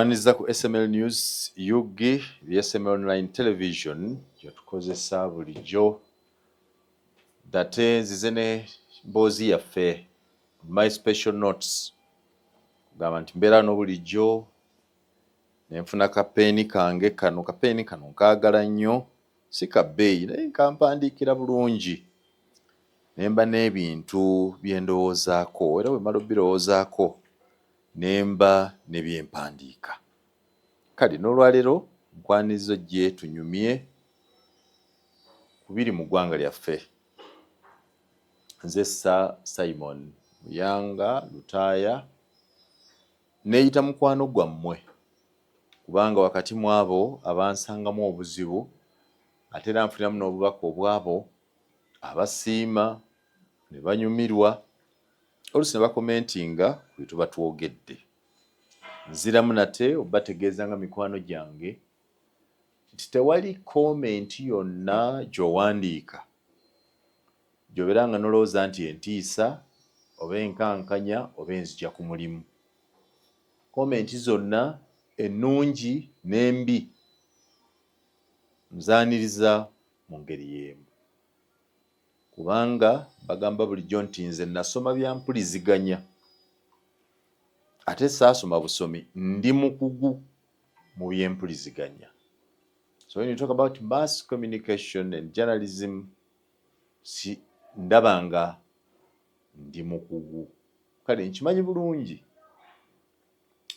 Nkwaniriza ku SML News Yugi the SML Online Television gyetukozesa bulijjo date nzize mboozi yaffe my special notes gamba nti mbeera n'obulijjo nenfuna kapeeni kange kano nkaagala nnyo si ka bbeeyi naye nkampandiikira bulungi nemba n'ebintu bye ndowoozaako era bwe mmala obbirowoozaako nemba ne bye mpandiika. Kale n'olwaleero nkwaniriza gye tunyumye ku biri mu ggwanga lyaffe. Nze Simon Muyanga Lutaaya neeyita mukwano gwammwe kubanga wakati mu abo abansangamu obuzibu ate era nfuniramu n'obubaka obwabo abasiima ne banyumirwa oluusi ne bakomentinga ku bye tuba twogedde. Nziramu nate obategeeza nga mikwano gyange nti tewali komenti yonna gy'owandiika gy'obeera nga nolowooza nti entiisa oba enkankanya oba enzigya ku mulimu. Komenti zonna ennungi n'embi nzaaniriza mu ngeri y'emu kubanga bagamba bulijjo nti nze nasoma bya mpuliziganya ate saasoma busomi ndi mukugu mu by'empuliziganya. So when you talk about mass communication and journalism ndaba nga ndi mukugu. Kale nkimanyi bulungi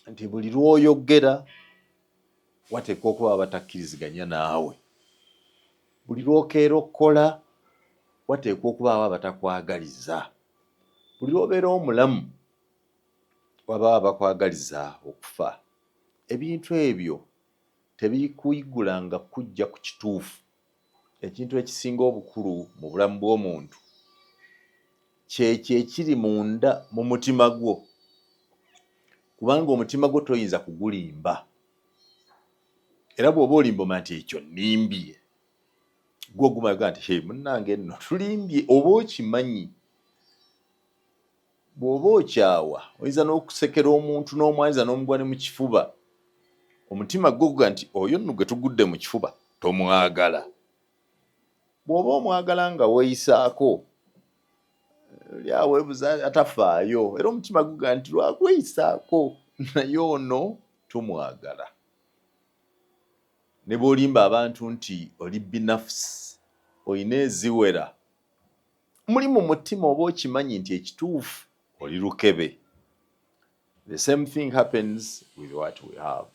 nti buli lw'oyogera wateekwa okuba abatakkiriziganya naawe, buli lw'okeera okukola wateekwa okubaawo abatakwagaliza, buli lw'obeera omulamu wabaawo abakwagaliza okufa. Ebintu ebyo tebikuyiggulanga kujja ku kituufu. Ekintu ekisinga obukulu mu bulamu bw'omuntu kyekyo ekiri munda mu mutima gwo, kubanga omutima gwo toyinza kugulimba. Era bw'oba olimboma nti ekyo nnimbye, gwo gumaga nti munnange nno tulimbye, oba okimanyi. Bw'oba okyawa oyinza n'okusekera omuntu n'omwanyiza n'omugwa ne mu kifuba, omutima gwo guga nti oyo nno gwe tugudde mu kifuba tomwagala. Bw'oba omwagala nga weeyisaako oli awo weebuuza atafaayo, era omutima guga nti lwakweyisaako naye ono tumwagala. Ne bw'olimba abantu nti oli binafusi, olina eziwera, muli mu mutima oba okimanyi nti ekituufu oli lukebe. The same thing happens with what we have.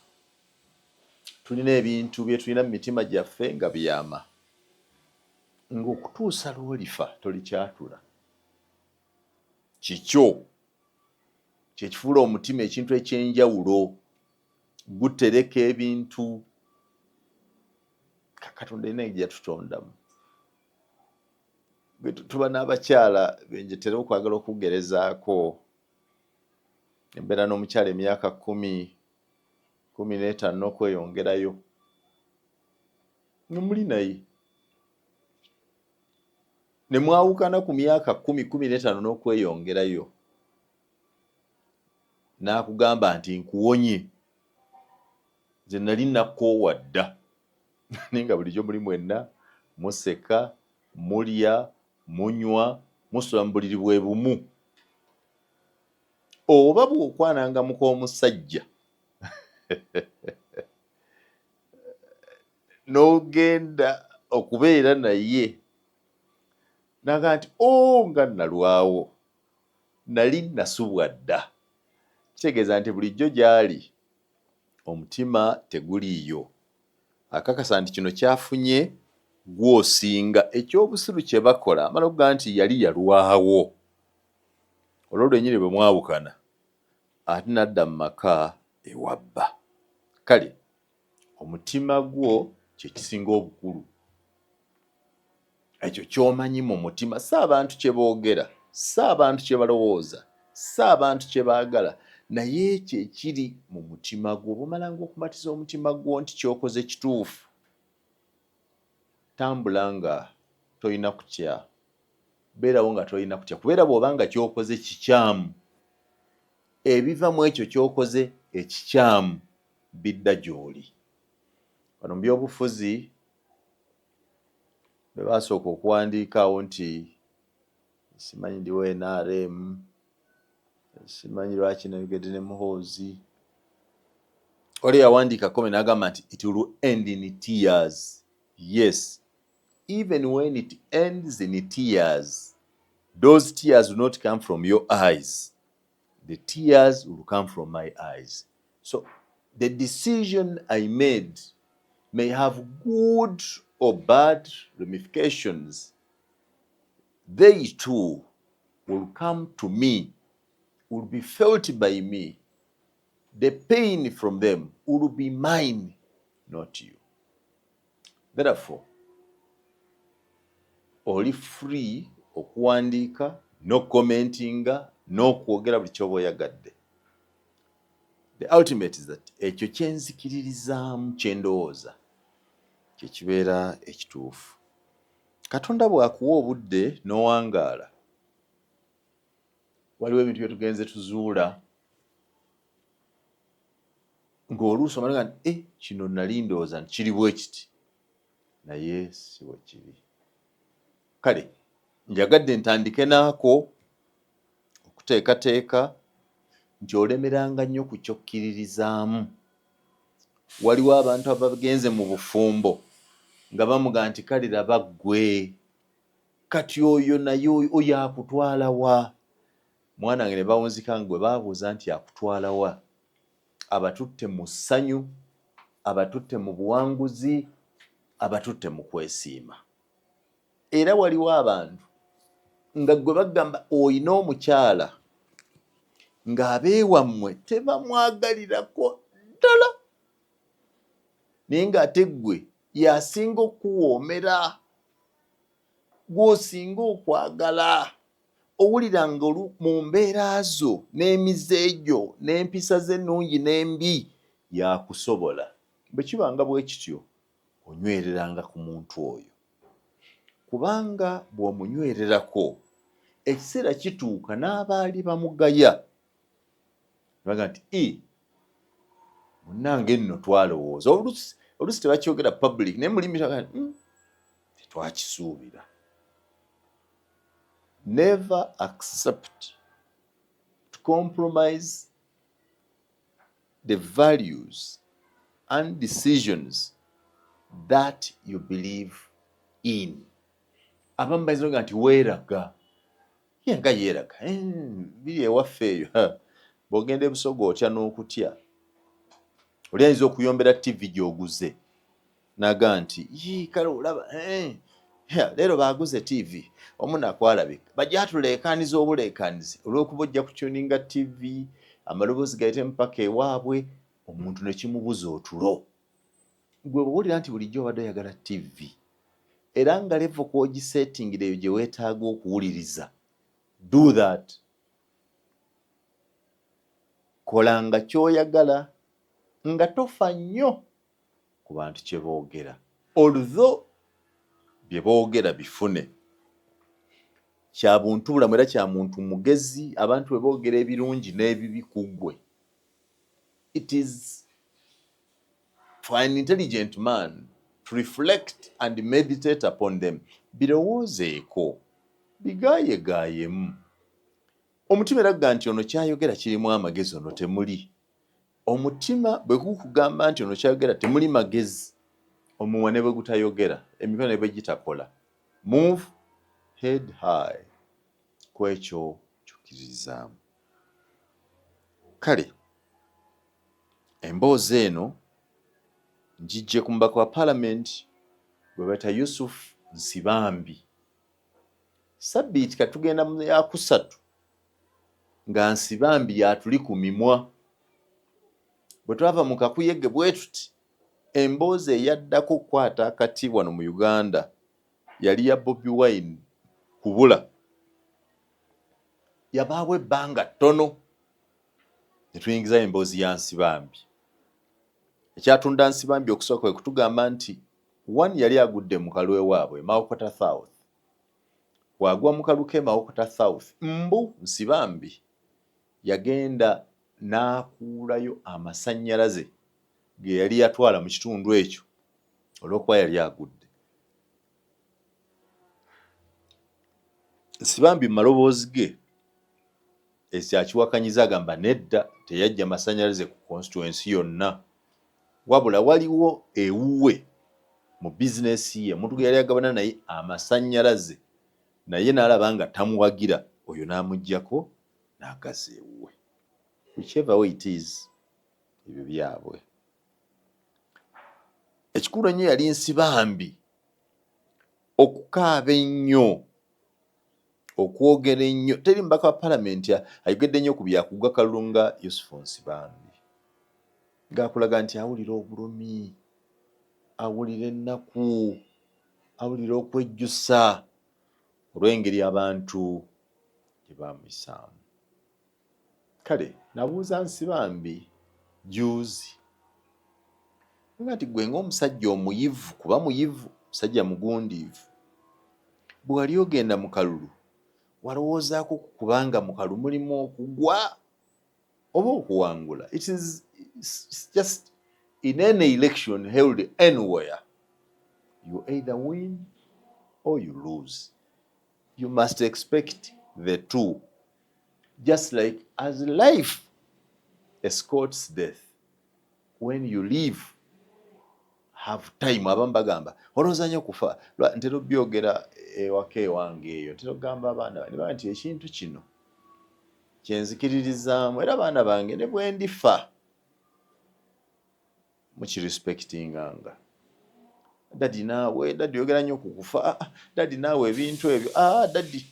Tulina ebintu bye tulina mu mitima gyaffe nga byama, ng'okutuusa lw'olifa tolikyatula. Kikyo kyekifuula omutima ekintu eky'enjawulo, gutereka ebintu. Katonda yenna gye yatutondamu. Tuba n'abakyala benjetera okwagala okugerezaako. Embeera n'omukyala emyaka 10-15 n'okweyongerayo nga muli naye, ne mwawukana ku myaka 10-15 n'okweyongerayo, n'akugamba nti nkuwonye, nze nali nakoowa dda. Naye nga bulijjo muli mwenna museka, mulya, munywa, musula mu buliri bwe bumu. Oba bw'okwananga muk'omusajja n'ogenda okubeera naye naga nti nga nalwawo, nali nasubwa dda, kitegeeza nti bulijjo gy'ali omutima teguliiyo. Akakasa nti kino kyafunye gw'osinga. Ekyobusiru kye bakola amala okugaa nti yali yalwawo, olwo lwennyini bwe mwawukana ate n'adda mu maka ewabba. Kale omutima gwo kye kisinga obukulu. Ekyo ky'omanyi mu mutima, si abantu kye boogera, si abantu kye balowooza, si abantu kye baagala, naye ekyo ekiri mu mutima gwo. Bw'omalanga okumatiza omutima gwo nti ky'okoze kituufu, tambula nga tolina kutya, beerawo nga tolina kutya, kubeera bw'oba nga ky'okoze kikyamu, ebiva mu ekyo ky'okoze ekikyamu bidda gy'oli. Wano mu byobufuzi be basooka okuwandiikaawo nti simanyi ndiwo NRM, simanyi lwaki nayogedde ne Muhoozi. Oli yawandiika comment n'agamba nti it will end in tears. Yes, even when it ends in tears, those tears will not come from your eyes. The tears will come from my eyes. So the decision I made may have good or bad ramifications. They too will come to me, will be felt by me. The pain from them will be mine, not you. Therefore, oli free okuwandiika, no commentinga, no kwogera buli ky'oba oyagadde. The ultimate is that ekyo kye nzikiririzaamu kye ndowooza kye kibeera ekituufu. Katonda bw'akuwa obudde n'owangaala, waliwo ebintu bye tugenze tuzuula ng'oluusi omala nti kino nali ndowooza nti kiri bwe kiti, naye si bwe kiri. Kale njagadde ntandike naako okuteekateeka nti olemeranga nnyo ku kyokkiririzaamu. Waliwo abantu abagenze mu bufumbo nga bamuga nti kale laba ggwe kati oyo naye oyo akutwala wa? Mwana wange ne bawunzika ngwe baabuuza nti akutwala wa? Abatutte mu ssanyu, abatutte mu buwanguzi, abatutte mu kwesiima. Era waliwo abantu nga gwe bagamba oyina omukyala ng'abeewammwe tebamwagalirako ddala, naye ng'ate ggwe y'asinga okuwoomera, gw'osinga okwagala. Owulira nga mu mbeera zo n'emize gyo n'empisa ze ennungi n'embi yakusobola. Bwe kibanga bwe kityo onywereranga ku muntu oyo, kubanga bw'omunywererako ekiseera kituuka n'abaali bamugaya baga nti munnange nno twalowooza. Oluusi tebakyogera public naye mulimi tetwakisuubira. Never accept to compromise the values and decisions that you believe in. Abamu bayinza nti weeraga, nga yeeraga biri ewaffe eyo. Bw'ogenda ebusoga otya n'okutya. Oli ayinza okuyombera TV gy'oguze naga nti kale olaba leero baaguze TV omu akwalabika bajja atuleekaaniza obuleekaanizi olw'okuba ojja kutuninga TV amaloboozi gayite mpaka ewaabwe, omuntu ne kimubuza otulo. Gwe bw'owulira nti bulijjo obadde oyagala TV era nga levo kw'ogiseetingira eyo gye weetaaga okuwuliriza, do that. Kolanga ky'oyagala nga tofa nnyo ku bantu kye boogera, although bye boogera bifune. Kya buntu bulamu era kya muntu mugezi abantu bwe boogera ebirungi n'ebibi ku ggwe. It is for an intelligent man to reflect and meditate upon them. Birowoozeeko, bigaayegaayemu. Omutima era gga nti ono kyayogera kirimu amagezi, ono temuli. Omutima bwe gukugamba nti ono kyayogera temuli magezi, omuwa ne bwe gutayogera, emikono ne bwe gitakola. Move head high ku ekyo ky'okkirizaamu. Kale emboozi eno ngijje ku mubaka wa Parliament gwe bayita Yusuf Nsibambi. Sabbiiti katugenda mu yakusatu nga Nsibambi yatuli ku mimwa. Bwe twava mu kakuyege bwe tuti, emboozi eyaddako okukwata akati wano mu Uganda yali ya Bobi Wine kubula. Yabaawo ebbanga ttono ne tuyingizayo emboozi ya Nsibambi. Ekyatunda Nsibambi okusooka kwe kutugamba nti one yali agudde mu kalwe waabwe Mawokota South. Bw'agwa mu kaluke Mawokota South, mbu Nsibambi yagenda n'akuulayo amasannyalaze ge yali yatwala mu kitundu ekyo olw'okuba yali agudde. Nsibambi mu maloboozi ge ekyakiwakanyiza agamba nedda teyajja masannyalaze ku constituency yonna, wabula waliwo ewuwe mu bizinesi ye omuntu gwe yali agabana naye amasannyalaze naye n'alaba nga tamuwagira, oyo n'amuggyako n'agaza ewuwe. Whichever way it is, ebyo byabwe. Ekikulu ennyo yali Nsibambi okukaaba ennyo, okwogera ennyo. Teri mubaka wa palamenti ayogedde nnyo ku byakuggwa kalulu nga Yusufu Nsibambi, ng'akulaga nti awulira obulumi, awulira ennaku, awulira okwejjusa olw'engeri abantu gye baamuyisaamu. Kale nabuuza Nsibambi juuzi nga nti gwe ng'omusajja omuyivu, kuba muyivu, musajja mugundiivu, bwe wali ogenda mu kalulu walowoozaako kubanga mu kalulu mulimu okugwa oba okuwangula? It's just in any election held anywhere, you either win or you lose. You must expect the two. Just like as life escorts death, when you live, have time. Abamu bagamba olowooza nnyo kufa. Ntera obyogera ewaka ewange eyo, ntera okugamba abaana bange baba nti ekintu kino kyenzikiririzaamu era abaana bange ne bwe ndifa mukirespectinganga. Daddy naawe, daddy yogera nnyo ku kufa, daddy naawe ebintu ebyo, daddy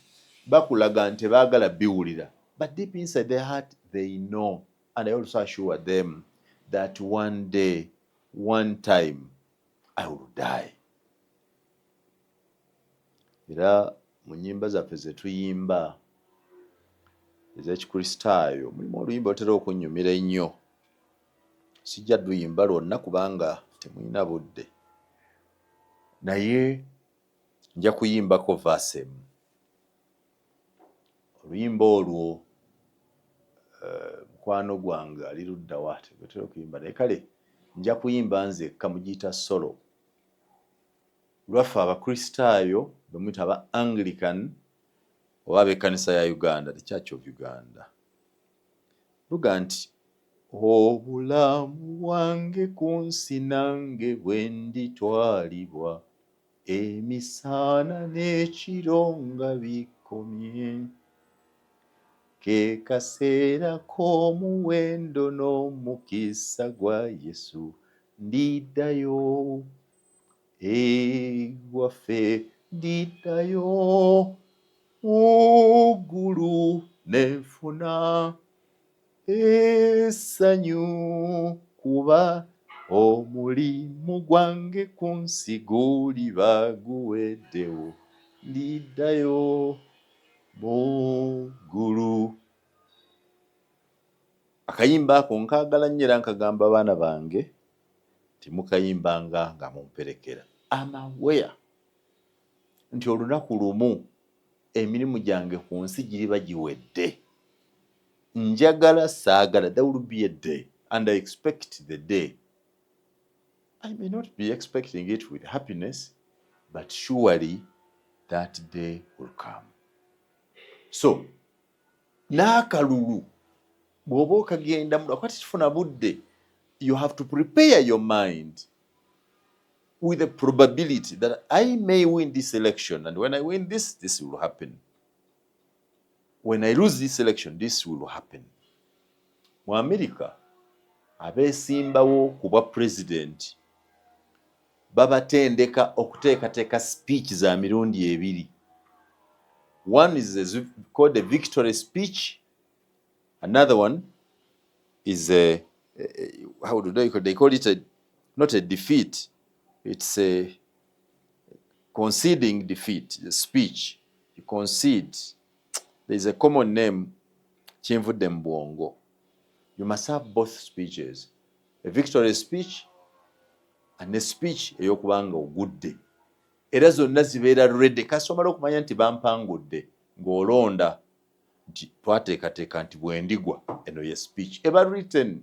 bakulaga nti baagala biwulira, but deep inside their heart they know, and I also assure them that one day, one time, I will die. Era mu nnyimba zaffe ze tuyimba ez'ekikristaayo mulimu oluyimba olutera okunnyumira ennyo. Sijja luyimba lwonna kubanga temulina budde, naye nja kuyimbako verse emu. Oluyimba olwo mukwano gwange ali ludda wa tegutera okuyimba, naye kale nja kuyimba nzekka, mugiyita solo. Lwaffe abakristaayo bemuyita aba Anglican oba ab'ekkanisa ya Uganda, the Church of Uganda, luga nti obulamu bwange ku nsi nange bwe nditwalibwa, emisana n'ekiro nga bikomye, ke kaseera k'omuwendo n'omukisa gwa Yesu, ndiddayo ewaffe, ndiddayo mu ggulu nenfuna essanyu, kuba omulimu gwange ku nsi guliba guweddewo, ndiddayo mu ggulu. Akayimba ako nkaagala nnyo era nkagamba abaana bange timukayimbanga nga mumperekera. Amawea nti olunaku lumu emirimu gyange ku nsi giriba giwedde. Njagala saagala, there will be a day, and I expect the day. I may not be expecting it with happiness, but surely that day will come. So n'akalulu bw'oba okagenda mu lwakwati kifuna budde, you have to prepare your mind with the probability that I may win this election, and when I win this, this will happen. When I lose this election, this will happen. Mu America, abeesimbawo ku bwa president babatendeka okuteekateeka speech za mirundi ebiri. One is called a victory speech. Another one is how do they call it? Not a defeat. It's a conceding defeat. The speech you concede. There is a common name. Chinvudde mu bwongo. You must have both speeches, a victory speech and a speech ey'okubanga ogudde. Era zonna zibeera ready kasita omala okumanya nti bampangudde ng'olonda nti twateekateeka nti bwe ndigwa eno ye speech eba written,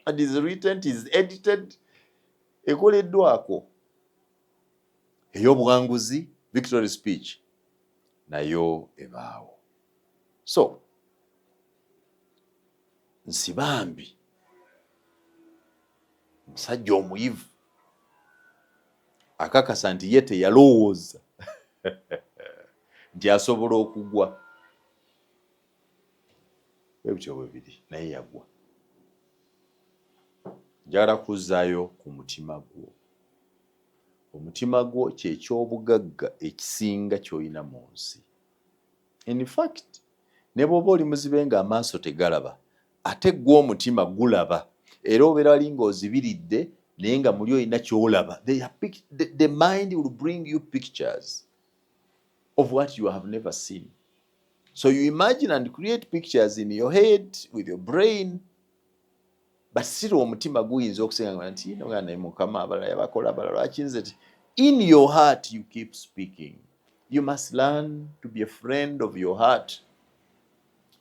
and is written, is edited, ekoleddwako ey'obuwanguzi victory speech nayo ebaawo. So Nsibambi musajja omuyivu akakasa nti ye teyalowooza nti asobola okugwa ebyo bibiri naye yagwa. Njagala kuzzaayo ku mutima gwo. Omutima gwo kyekyobugagga ekisinga ky'olina mu nsi. In fact ne bw'oba oli muzibe ng'amaaso tegalaba ate gwo omutima gulaba era obeera wali ng'ozibiridde naye nga muli olina ky'olaba. The mind will bring you pictures of what you have never seen. So you imagine and create pictures in your head with your brain, but still omutima guyinza okusenga nti nga naye Mukama abalala yabakola abalala akinze ti. In your heart you keep speaking. You must learn to be a friend of your heart.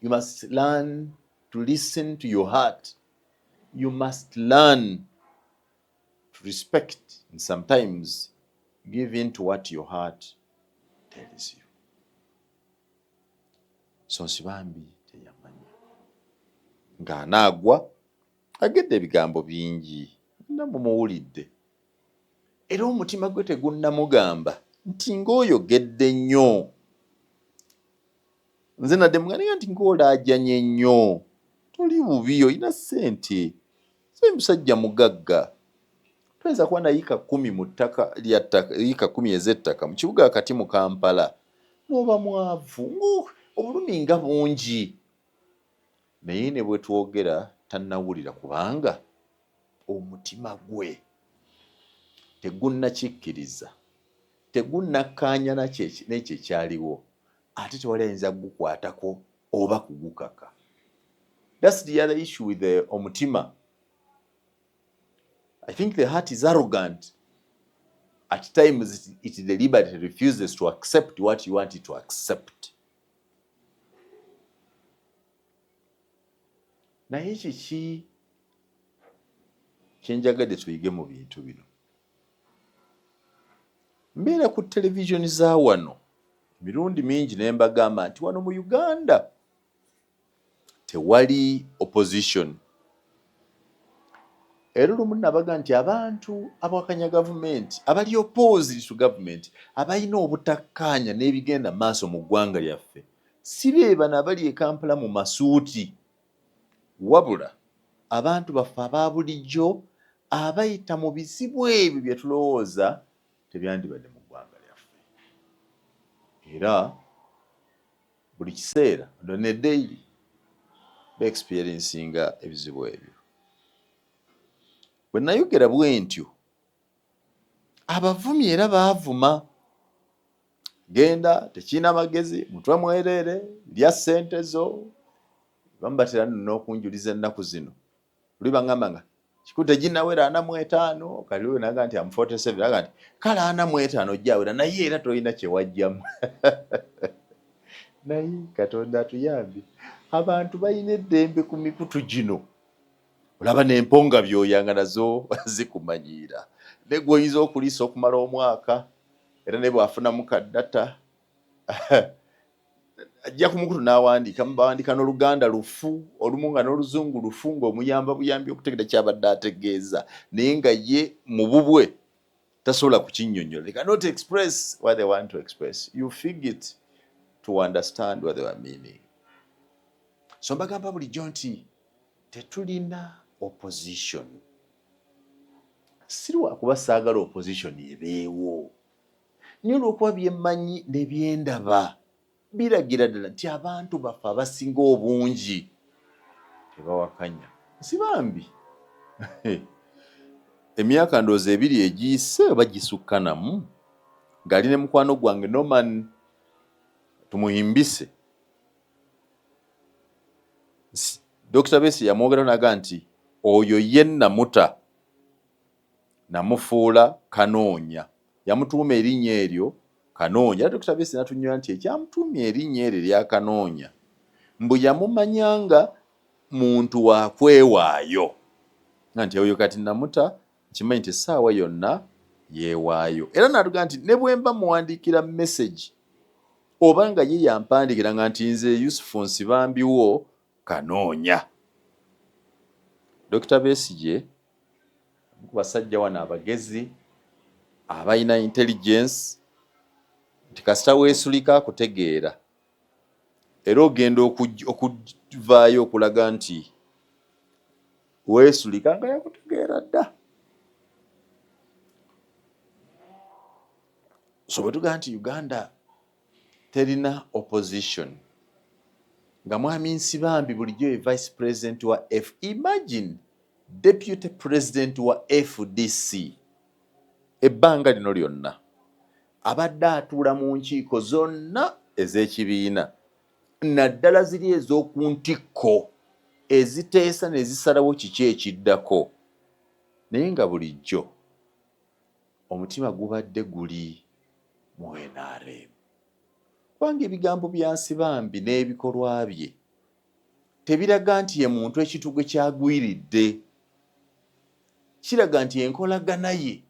You must learn to listen to your heart. You must learn to respect and sometimes give in to what your heart tells you. So Nsibambi teyamanya ng'anaagwa agedde ebigambo bingi namumuwulidde era omutima gwe tegunnamugamba nti ng'oyogedde nnyo. Nze nadde muganiga nti ng'olaajanye nnyo, toli bubi, olina ssente, si musajja mugagga. Toyinza kuba na yiika 10 mu ttaka lya ttaka, yiika 10 ez'ettaka mu kibuga akati mu Kampala n'oba mwavu, obulumi nga bungi. Naye ne bwe twogera tannawulira kubanga omutima gwe tegunnakikkiriza, tegunnakkaanya n'ekyo ekyaliwo, ate tewali ayinza kugukwatako oba kugukaka. That's the other issue with the omutima. I think the heart is arrogant. At times it deliberately refuses to accept what you want it to accept. Naye kiki kyenjagadde tuyige mu bintu bino? Mbeera ku televisioni za wano mirundi mingi ne mbagamba nti wano mu Uganda tewali opposition. Era olumu nabaga nti abantu abawakanya gavumenti, abali opposed to government, abalina obutakkaanya n'ebigenda maaso mu ggwanga lyaffe, si be bano abali e Kampala mu masuuti, wabula abantu baffe aba bulijjo abayita mu bizibu ebyo bye tulowooza tebyandibadde mu ggwanga lyaffe. Era buli kiseera ne daily experiencing ebizibu ebyo. Bwe nayogera bwe ntyo abavumi era baavuma, genda tekina magezi, mutwe mwereere, lya ssente zo, bambatira n'okunjuliza ennaku zino. Luli bangamba nga kikutte ginnawera 45, kali we naga nti am 47, naga nti kale 45 gyawera naye era tolina kye wajjamu. Naye Katonda atuyambye, abantu balina eddembe ku mikutu gino. Olaba n'emponga byoyanga nazo zikumanyiira, ne gwe oyinza okuliisa okumala omwaka, era ne bwafunamu kaddata ajja ku mukutu n'awandiika, bawandiika n'Oluganda lufu, olumu nga n'Oluzungu lufu, ng'omuyamba buyambi okutegera kyabadde ategeeza, naye nga ye mu bubwe tasobola kukinnyonnyola. They cannot express what they want to express. You figure it to understand what they were meaning. So mbagamba bulijjo nti tetulina opposition. Si lwakuba saagala opposition ebeewo, naye olw'okuba byemmanyi ne byendaba biragira ddala nti abantu baffe abasinga obungi tebawakanya Nsibambi. Emyaka ndowooza 2 egiyise oba gisukkanamu ng'ali ne mukwano gwange Norman tumuyimbise, Dr. Besi yamwogera naga nti oyo ye namuta namufuula Kanoonya, yamutuuma erinnya eryo Kanoonya. Dr. Besi natunyola nti ekyamutuumya erinnya eryo erya Kanoonya mbu yamumanyanga muntu wa kwewaayo, nga nti oyo kati namuta kimanyi nti essaawa yonna yeewaayo. Era n'atugaa nti ne bwe mba muwandiikira message oba nga ye yampandikira nga nti nze Yusufu Nsibambiwo kanoonya. Dr. Besigye ku basajja wano abagezi abalina intelligence nti kasita weesulika akutegeera era ogenda okuvaayo okulaga nti weesulika nga yakutegeera dda. So bwe tugaa nti Uganda terina opposition nga Mwami Nsibambi bulijjo ye vice president wa imagine deputy president wa FDC ebbanga lino lyonna abadde atuula mu nkiiko zonna ez'ekibiina naddala ziri ez'oku ntikko eziteesa ne zisalawo kiki ekiddako, naye nga bulijjo omutima gubadde guli mu NRM. Kubanga ebigambo bya Nsibambi n'ebikolwa bye tebiraga nti ye muntu ekitugwe kyagwiridde, kiraga nti enkolagana ye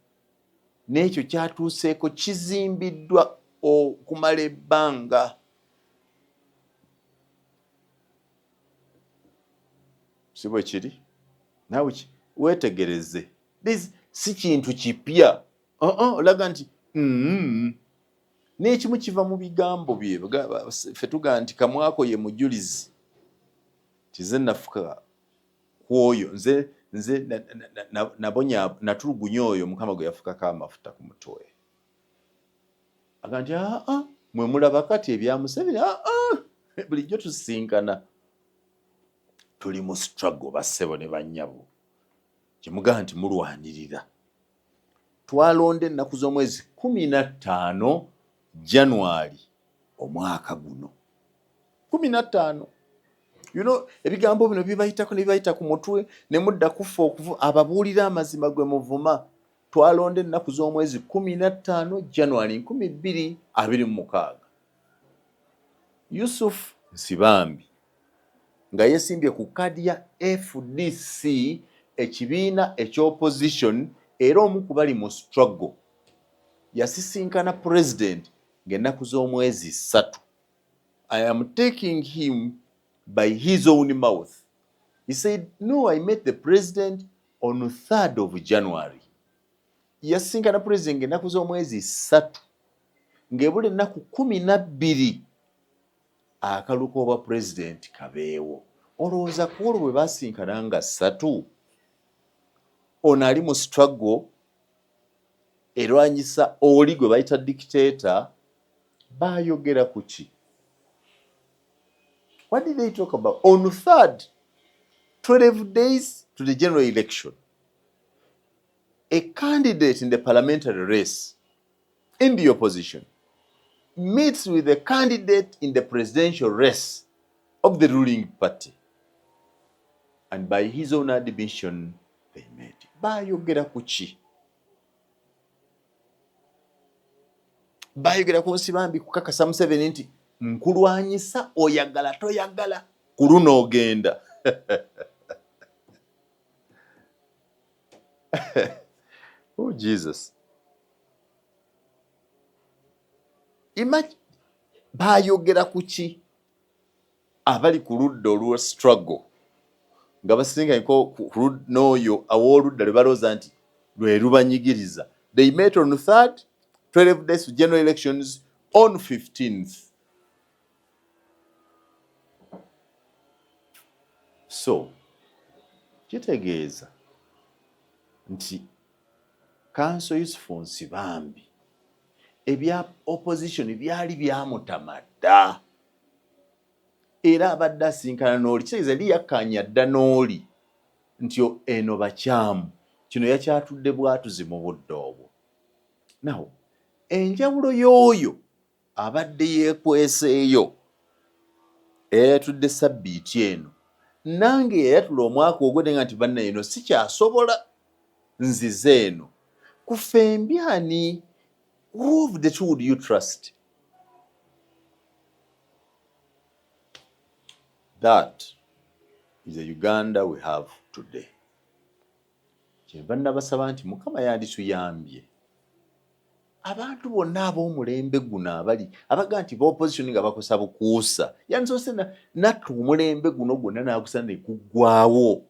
n'ekyo kyatuuseeko kizimbiddwa okumala ebbanga. Si bwe kiri? Naawe weetegereze, si kintu kipya. Olaga nti n'ekimu kiva mu bigambo bye. Ffe tugaa nti Kamwako ye mujulizi kize nafuka ku oyo nze natulugunya oyo Mukama gwe yafukako amafuta ku mutwe. Aga nti mwe mulaba kati ebya Museveni bulijjo tusisinkana tuli mu struggle bassebo ne bannyabo kyemugaa nti mulwanirira. Twalonda ennaku z'omwezi 15 January omwaka guno 15. Ebigambo bino bibayitako ne bibayita ku mutwe ne mudda kufa ababuulira amazima gwe muvuma. Twalonda ennaku z'omwezi 15 January 2026. Yusufu Nsibambi nga yesimbye ku kadi ya FDC ekibiina eky'opposition era omu ku bali mu struggle yasisinkana president ng'ennaku z'omwezi 3. I am taking him by his own mouth. He said, no, I met the president on 3rd of January. Yasisinkana president ng'ennaku z'omwezi 3 ng'ebula ennaku 12 akalu k'obwa president kabeewo. Olowooza ku olwo bwe basinkana nga 3 ono ali mu struggle erwanyisa oli gwe bayita dictator, baayogera ku ki? What did they talk about? On 3rd, 12 days to the general election, a candidate in the parliamentary race in the opposition meets with a candidate in the presidential race of the ruling party. And by his own admission, they met. Baayogera ku ki? Baayogera ku Nsibambi kukakasa Museveni nti nkulwanyisa oyagala toyagala ku luno ogenda. Oh Jesus. Baayogera ku ki abali ku ludda olwa struggle nga basinga n'oyo aw'oludda lwe balooza nti lwe lubanyigiriza. They met on 3rd, 12 days to general elections on 15th. So kitegeeza nti Kanso Yusufu Nsibambi ebya opposition byali byamutamada era abadde asinkana n'oli kitegeeza li yakkaanya dda n'oli nti eno bakyamu kino yakyatudde bwatuzi mu budde obwo. Nawo enjawulo y'oyo abadde yeekweseeyo eyayatudde sabbiiti eno nange yayatula omwaka ogw'odenga nti banna eno sikyasobola nzize eno kufe mbyani. Who of the two would you trust? That is the Uganda we have today. kyenva nabasaba nti Mukama yandituyambye abantu bonna ab'omulembe guno abaga nti b'opposition nga bakosa bukuusa yandisoose nattu omulembe guno gwonna n'agusa ne guggwawo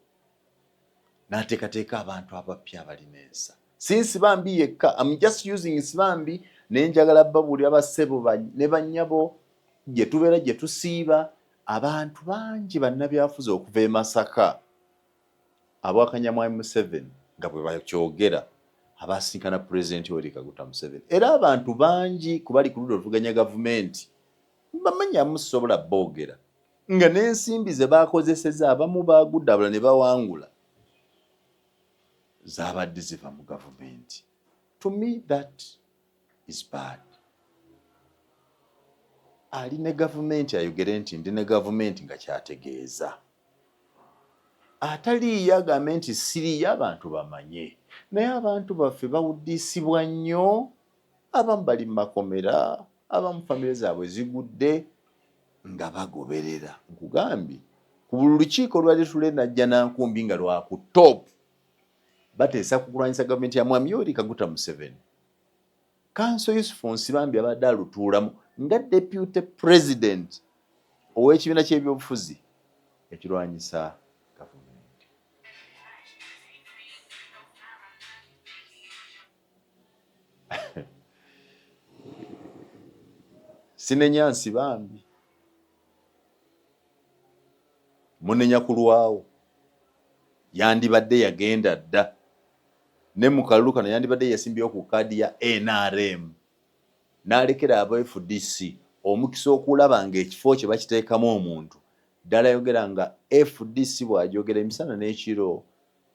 n'ateekateeka abantu abapya abalina ensa. Si Nsibambi yekka, I'm just using Nsibambi nenjagala babuulira bassebo ne bannyabo gye tubeera gye tusiiba abantu bangi bannabyafuzi okuva e Masaka abwakanyamwami Museveni nga bwe bakyogera abasinkana Pulezidenti Yoweri Kaguta Museveni. Era abantu bangi kubali ku ludda oluvuganya gavumenti bamanya musobola boogera nga n'ensimbi ze baakozeseza abamu baagudde abalala ne bawangula zaabadde ziva mu gavumenti. To me that is bad. Ali ne gavumenti ayogere nti ndi ne gavumenti nga kyategeeza. Ataliiyo agambe nti siriiyo abantu bamanye. Naye abantu baffe bawuddisibwa nnyo, abamu bali mu makomera, abamu famire zaabwe zigudde nga bagoberera. Nkugambye ku buli lukiiko lwali tule najja nankumbi nga lwa ku top bateesa kukulwanyisa gavumenti ya Mwami Yoweri Kaguta Museveni. Kanso Yusufu Nsibambi abadde alutuulamu nga deputy president ow'ekibiina ky'ebyobufuzi ekirwanyisa gavumenti. Sinenya Nsibambi, munenya kulwawo, yandibadde yagenda dda ne mu kalulu kano yandibadde yasimbyewo ku kaadi ya NRM n'alekera aba FDC omukisa okulaba ng'ekifo kye bakiteekamu omuntu ddala yogera nga FDC bw'ajogera emisana n'ekiro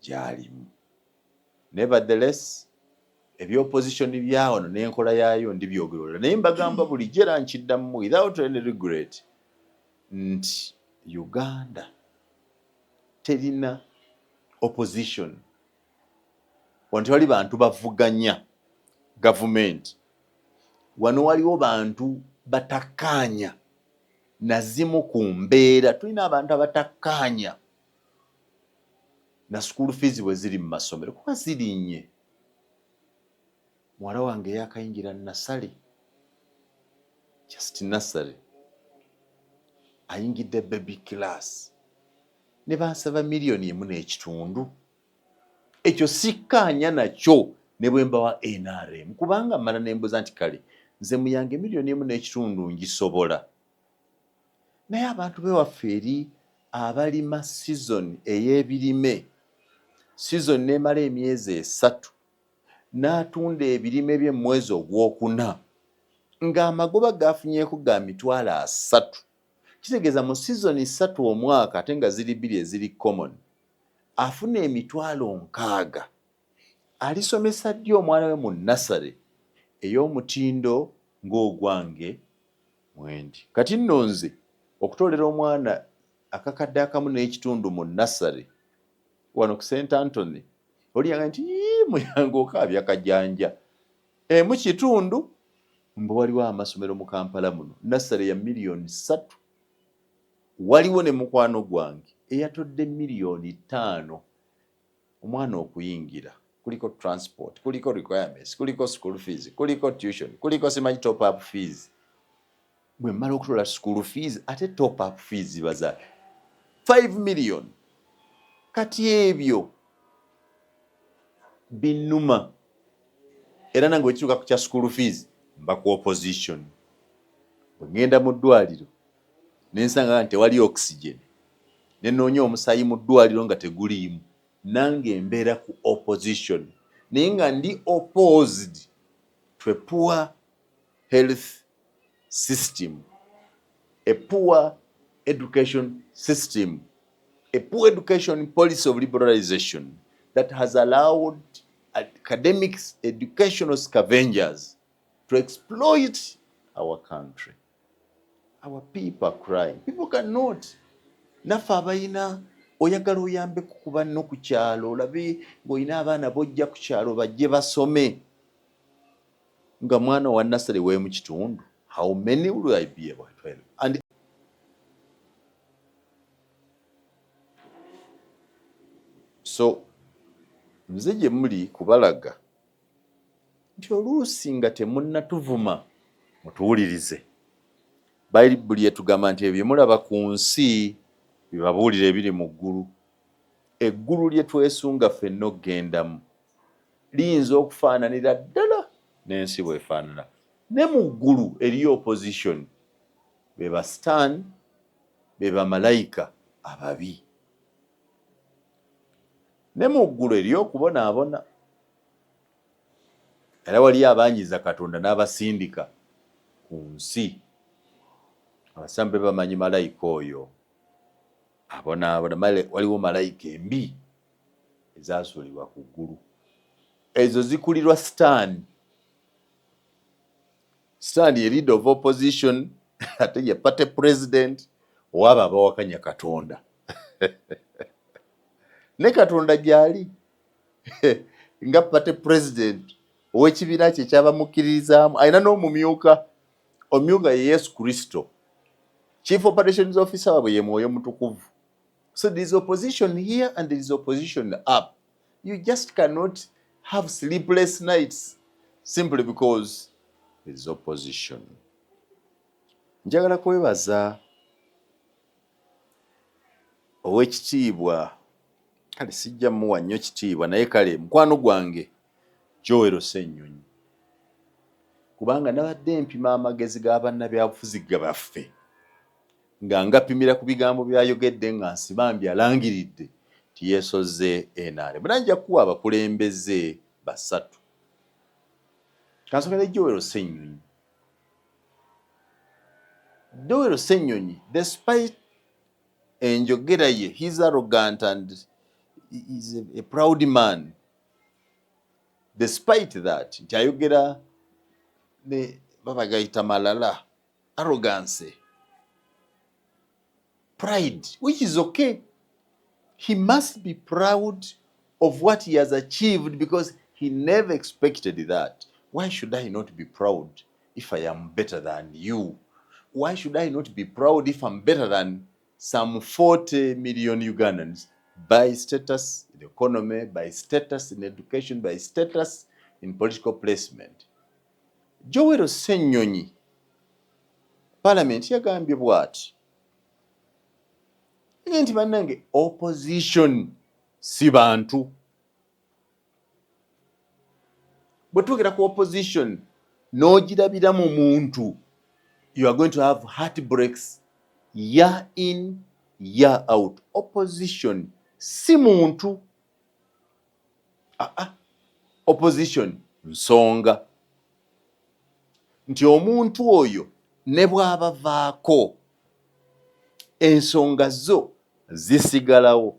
gy'alimu. Nevertheless, eby'opposition byawano n'enkola yaayo ndibyogerera, naye mbagamba bulijjo era nkiddamu without any regret nti Uganda terina opposition. Wano wali bantu bavuganya gavumenti, wano waliwo bantu batakkaanya nazimu ku mbeera. Tulina abantu abatakkaanya na school fees bwe ziri mu masomero kuba zirinnye. Muwala wange yakayingira nasale, just nasale, ayingidde baby class ne bansaba $1.5 ekyo sikkaanya nakyo ne bwe mbawa NRM kubanga mmala nembuza nti kale nze muyange $1.5 ngisobola. Naye abantu bewaffe eri abalima season ey'ebirime, season nemala emyezi 3 n'atunda ebirime bye mwezi ogwokuna ng'amagoba gafunyeeko ga $3,000. Kitegeeza mu season 3 omwaka ate nga ziri 2 eziri common afuna $60,000. Alisomesa ddi omwana we mu nasale ey'omutindo ng'ogwange mwendi. Kati nno nze okutolera omwana akakadde akamu n'ekitundu mu nasale wano ku St. Anthony oliyanga nti muyange okaabya kajanja mu kitundu mbu waliwo amasomero mu Kampala muno nasale ya $3,000,000. Waliwo ne mukwano gwange eyatodde $5,000,000 omwana okuyingira. Kuliko transport, kuliko requirements, kuliko school fees, kuliko tuition, kuliko simanyi top up fees. Bwe mmala okutola school fees ate top up fees baza $5 million. Kati ebyo binnuma era nange wekituuka ku kya school fees mba ku opposition. Bwe ngenda mu ddwaliro nensanga nti tewali oxygen ne nnoonya omusaayi mu ddwaliro nga teguliimu, nange mbeera ku opposition. Naye nga ndi opposed to a poor health system, a poor education system, a poor education policy of liberalization that has allowed academics, educational scavengers to exploit our country. Our people are crying. People cannot. Naffe abayina oyagala oyambe kukuba no ku kyalo olabe ng'olina abaana bojja ku kyalo bajje basome nga mwana wa nasale we mu kitundu. How many will I be able to help? And so nze gye muli kubalaga nti oluusi nga temunnatuvuma mutuwulirize. Bayibuli etugamba nti ebyo mulaba ku nsi bibabuulira ebiri mu ggulu. Eggulu lye twesunga ffenna okgendamu liyinza okufaananira ddala n'ensi bw'efaanana. Ne mu ggulu eriyo opposition, be ba Sitaani, be bamalayika ababi. Ne mu ggulu eriyo okubonaabona. Era waliyo abanyiza Katonda n'abasindika ku nsi. Abasambe bamanyi malayika oyo abonaabona. Waliwo malayika embi ezasuulibwa ku ggulu. Ezo zikulirwa Sitaani. Sitaani ye leader of opposition ate ye party president owaabo abawakanya Katonda. Ne Katonda gyali nga party president ow'ekibiina kye ky'abamukkiririzaamu alina n'omumyuka. Omumyuka ye Yesu Kristo. Chief Operations Officer waabwe ye Mwoyo Mutukuvu. So there is opposition here and there is opposition up. You just cannot have sleepless nights simply because there is opposition. Njagala kwebaza ow'ekitiibwa, kale sijja muwa nnyo kitiibwa naye kale mukwano gwange Joel Ssennyonyi, kubanga nabadde mpima amagezi g'abannabyabufuzi baffe nga ngapimira ku bigambo byayogedde nga nsibambi alangiridde ti yeesoze enaale. Bwe najja kuwa abakulembeze basatu. Kansogere Joel Ssennyonyi. Joel Ssennyonyi, despite enjogera ye, he's arrogant and he's a proud man. Despite that, nti ayogera ne babagayita malala, arrogance, pride, which is okay. He must be proud of what he has achieved because he never expected that. Why should I not be proud if I am better than you? Why should I not be proud if I'm better than some 40 million Ugandans by status in the economy, by status in education, by status in political placement? Joel Ssennyonyi, Parliament yagambye bw'ati nti bannange opposition si bantu. Bwe twogera ku opposition n'ogirabira mu muntu, you are going to have heartbreaks year in year out. Opposition si muntu. Opposition nsonga. Nti omuntu oyo ne bw'abavaako ensonga zo zisigalawo.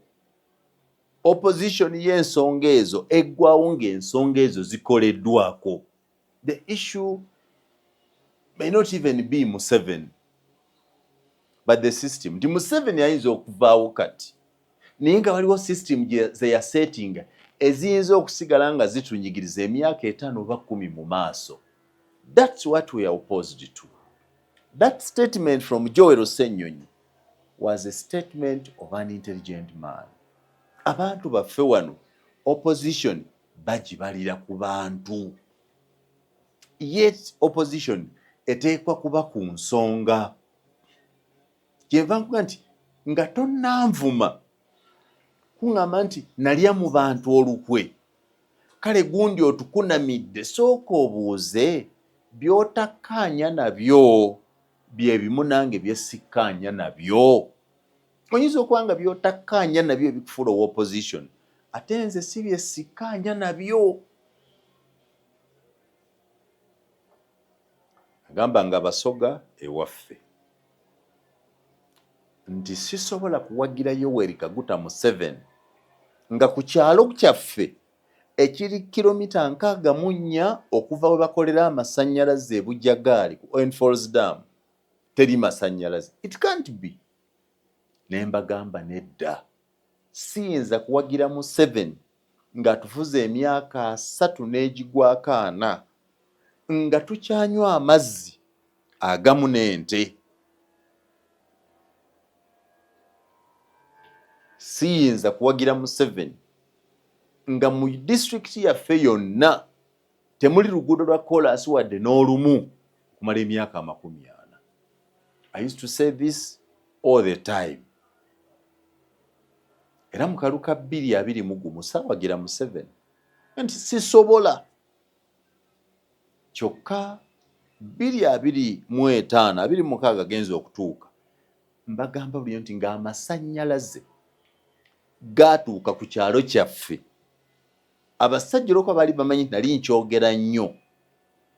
Opposition y'ensonga ezo eggwawo ng'ensonga ezo zikoleddwako. The issue may not even be Museveni, but the system. Nti Museveni ayinza okuvaawo kati naye nga waliwo system ze yasetinga eziyinza okusigala nga zitunyigiriza emyaka 5 oba 10 mu maaso. That's what we are opposed to. That statement from Joel Ssennyonyi was a statement of an intelligent man. Abantu baffe wano opposition bagibalira ku bantu. Yet opposition eteekwa kuba ku nsonga. Kyenva nkuga nti nga tonnanvuma kuŋŋamba nti nalya mu bantu olukwe. Kale gundi otukunamidde sooka obuuze by'otakkaanya nabyo bye bimu nange bye sikkaanya nabyo. Oyinza okuba nga by'otakkaanya nabyo ebikufuula owa opposition ate nze si bye sikkaanya nabyo. Agamba nga Basoga ewaffe nti sisobola kuwagira Yoweri Kaguta Museveni nga ku kyalo kyaffe ekiri kilomita 64 okuva we bakolera amasannyalaze e Bujagaali ku Owen Falls Dam teri masannyalaze. It can't be. Ne mbagamba nedda. Siyinza kuwagira Museveni nga tufuze emyaka 3 n'egigwako 4 nga tukyanywa amazzi agamu n'ente. Siyinza kuwagira Museveni nga mu district yaffe yonna temuli luguudo lwa kolansi wadde n'olumu kumala emyaka 40. I used to say this all the time. Era mu kaluka 2021 Ssaabagira Museveni nti sisobola kyokka 2025 genza okutuuka mbagamba buli nti ng'amasannyalaze gaatuuka ku kyalo kyaffe. Abasajja olwokuba baali bamanyi nali nkyogera nnyo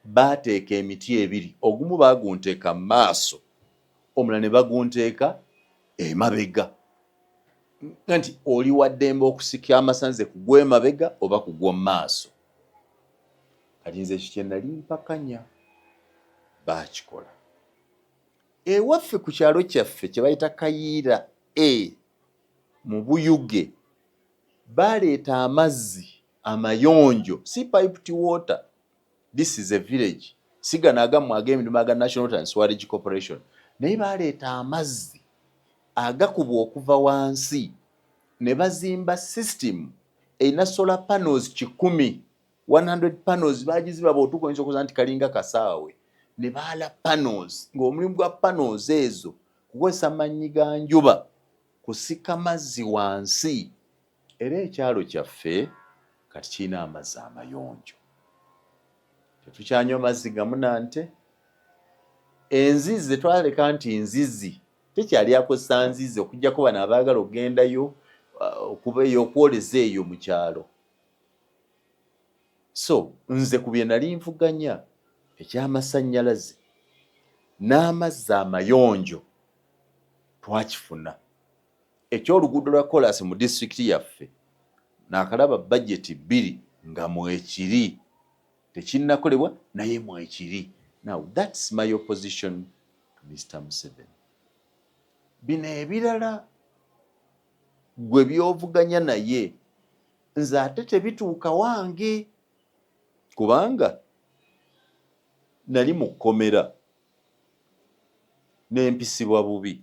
baateeka emiti 2, ogumu baagunteeka mu maaso omulala ne bagunteeka emabega, nti oli waddembe okusika amasanze kugwa emabega oba kugwa mu maaso. Kati nze ekyo kye nali mpakanya baakikola. Ewaffe ku kyalo kyaffe kye bayita Kayiira mu Buyuge baleeta amazzi amayonjo, si piped water. This is a village. Sigana agamu ag'emirimu aga National Water and Sewerage Corporation. Naye baleeta amazzi agakubwa okuva wansi ne bazimba system erina solar panels 100 panels bagiziba bw'otuuka oyinza okuza nti kalinga kasaawe. Ne baala panels, ng'omulimu gwa panels ezo kukozesa maanyi ga njuba kusika mazzi wansi. Era ekyalo kyaffe kati kirina amazzi amayonjo. Tetukyanywa mazzi gamu nante. Enzizi zetwaleka nti nzizi tekyali akozesa nzizi okujjako bano abaagala okugendayo okubeeyo okwoleza eyo mu kyalo. So nze ku bye nali nvuganya eky'amasannyalaze n'amazzi amayonjo twakifuna. Eky'oluguudo lwa kolansi mu disitulikiti yaffe naakalaba bajeti 2 nga mwekiri tekinnakolebwa naye mwekiri. Now that's my opposition to Mr. Museveni. Bino ebirala gwe byovuganya naye nze ate tebituuka wange kubanga nali mu kkomera n'empisibwa bubi.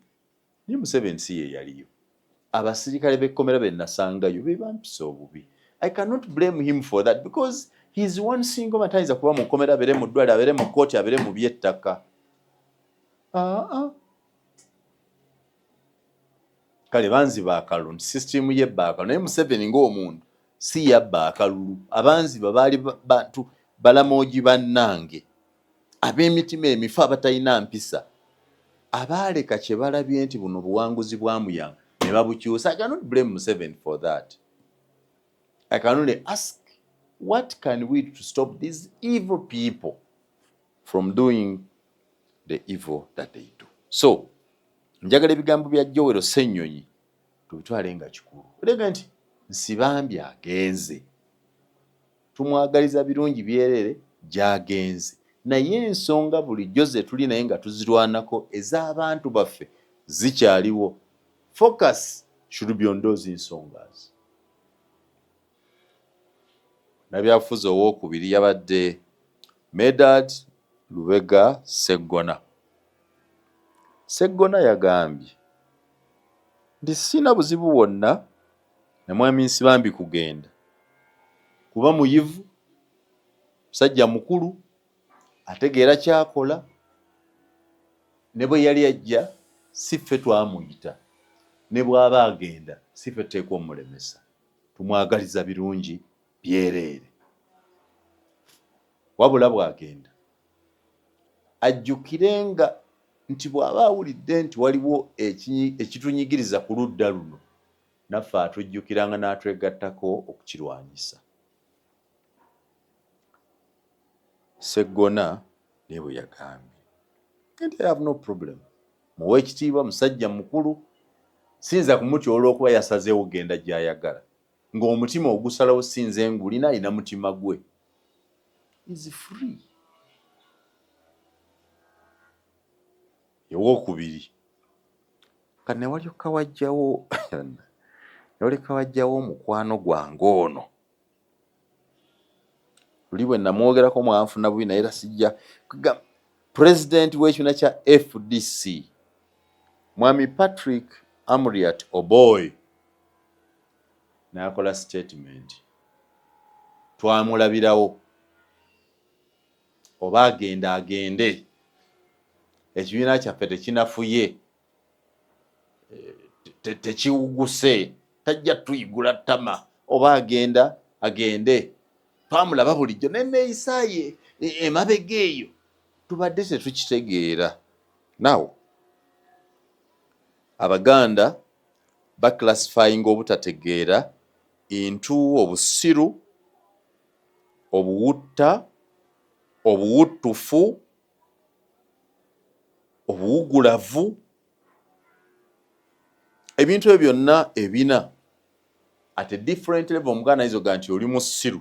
Ni Museveni si ye yaliyo. Abasirikale b'ekkomera be nasangayo be bampisa obubi. I cannot blame him for that because he is one single man tayinza kuba mu kkomera, abeere mu ddwaliro, abeere mu kkooti, abeere mu by'ettaka. Kale banziba akalulu nti sisitimu yebba akalulu, naye Museveni ng'omuntu si yabba akalulu. Abanziba baali bantu balamoogi bannange ab'emitima emifu abatalina mpisa abaaleka kye balabye nti buno buwanguzi bwamuyanga ne babukyusa. I cannot blame Museveni for that. I can only ask, what can we do to stop these evil people from doing the evil that they do? So njagala ebigambo bya Joel Ssennyonyi tubitwale nga kikulu. Olega nti Nsibambi agenze, tumwagaliza birungi byerere gy'agenze, naye ensonga bulijjo ze tuli naye nga tuzirwanako ez'abantu baffe zikyaliwo. Focus should be on those nsongas. Nabyafuzi owookubiri yabadde Medard Lubega Sseggona. Sseggona yagambye nti sina buzibu bwonna na mwami Nsibambi kugenda kuba muyivu, musajja mukulu, ategeera kyakola, ne bwe yali ajja si ffe twamuyita, ne bw'aba agenda si ffe tuteekwa omulemesa, tumwagaliza birungi byereere. Wabula bw'agenda ajjukirenga nti bw'aba awulidde nti waliwo ekitunyigiriza ku ludda luno, naffe atujjukiranga n'atwegattako okukirwanyisa. Sseggona ne bwe yagambye nti I have no problem. Muwe ekitiibwa, musajja mukulu, sinza kumutya olw'okuba yasazeewo genda gy'ayagala, ng'omutima ogusalawo sinze ngulina, alina mutima gwe. Is free. Ewookubiri kati ne walyoka wajjawo noleka wajjawo omukwano gwange ono. Luli bwe namwogerako mwanfuna bubi naye era sijja President w'ekibiina kya FDC Mwami Patrick Amuriat Oboy n'akola statement twamulabirawo oba agende ekibiina kyaffe tekinafuye tekiwuguse tajja tuyigula ttama oba agende twamulaba bulijjo neneeyisaaye emabega eyo tubadde tetukitegeera. Nawo Abaganda baklassifyinga obutategeera into obusiru, obuwutta, obuwuttufu, obuwugulavu, ebintu ebyo byonna ebina at a different level. Omuganda ayinza nti oli musiru,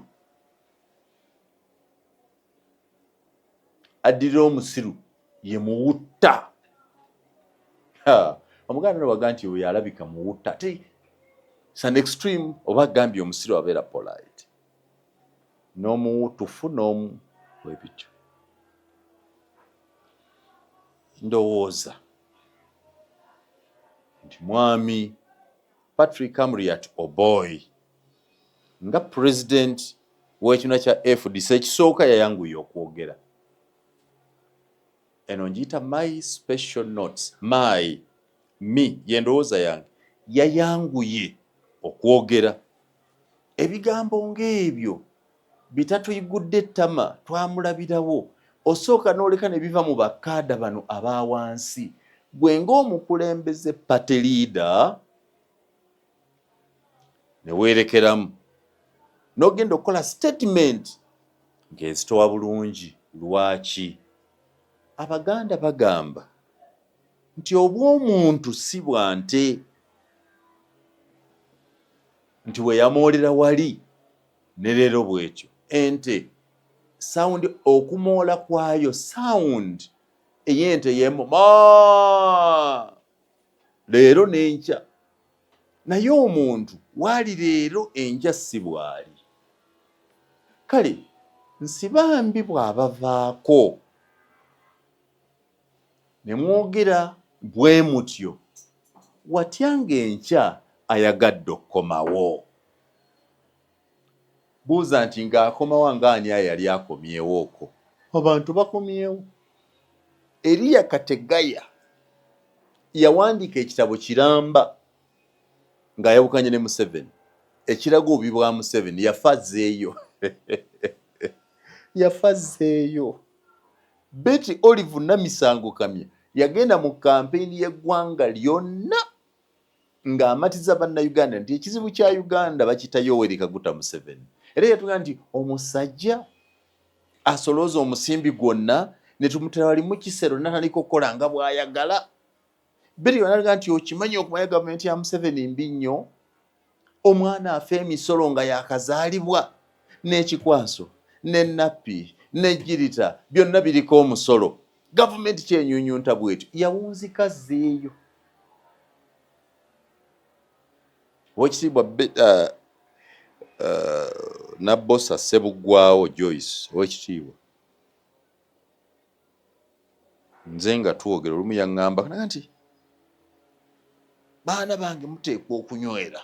addirira omusiru ye muwutta. Omuganda nawaga nti oyo alabika muwutta ate it's an extreme. Oba gambye omusiru abeera polite, n'omuwuttufu n'omu webityo. Ndowooza nti mwami Patrick Amuriat Oboi nga president w'ekibiina kya FDC ekisooka yayanguye okwogera. Eno ngiyita my special notes. ye ndowooza yange yayanguye okwogera. Ebigambo ng'ebyo bitatuyigudde ettama, twamulabirawo. Osooka n'oleka ne biva mu bakaada bano abaawansi. Gwe ng'omukulembeze party leader ne weerekeramu n'ogenda okukola statement ng'ezitowa bulungi. Lwaki? Abaganda bagamba nti obw'omuntu si bwa nte, nti we yamoolera wali ne leero bw'etyo. Ente sound, okumoola kwayo sound ey'ente yemo leero n'enkya. Naye omuntu waali leero enkya si bw'ali. Kale nsibambi bw'abavaako ne mwogera bwe mutyo, watya ng'enkya ayagadde okukomawo. Buuza nti ng'akomawo ng'ani yali akomyewo okwo? Abantu bakomyewo. Eriya Kategaya yawandiika ekitabo kiramba ng'ayawukanye ne Museveni, ekiraga obubi bwa Museveni. Yafazeeyo yafazeeyo. Betty Olive Namisango Kamya yagenda mu kampeyini y'eggwanga lyonna ng'amatiza bannayuganda nti ekizibu kya Uganda bakita Yoweri Kaguta Museveni. Era yatuga nti omusajja asolooza omusimbi gwonna ne tumutera wali mu kisero natandika okukola nga bw'ayagala. Betty yanaga nti okimanyi okumanya gavumenti ya Museveni mbi nnyo, omwana afa emisolo nga yakazaalibwa, n'ekikwaso n'ennappi n'ejjirita byonna biriko omusolo. Gavumenti kyenyunyunta bwetyo. Yawunzika zeeyo. Oweekitiibwa Nabbosa Ssebuggwawo Joyce, oweekitiibwa, nze nga twogera olumu yaŋŋamba naga nti baana bange muteekwa okunywera.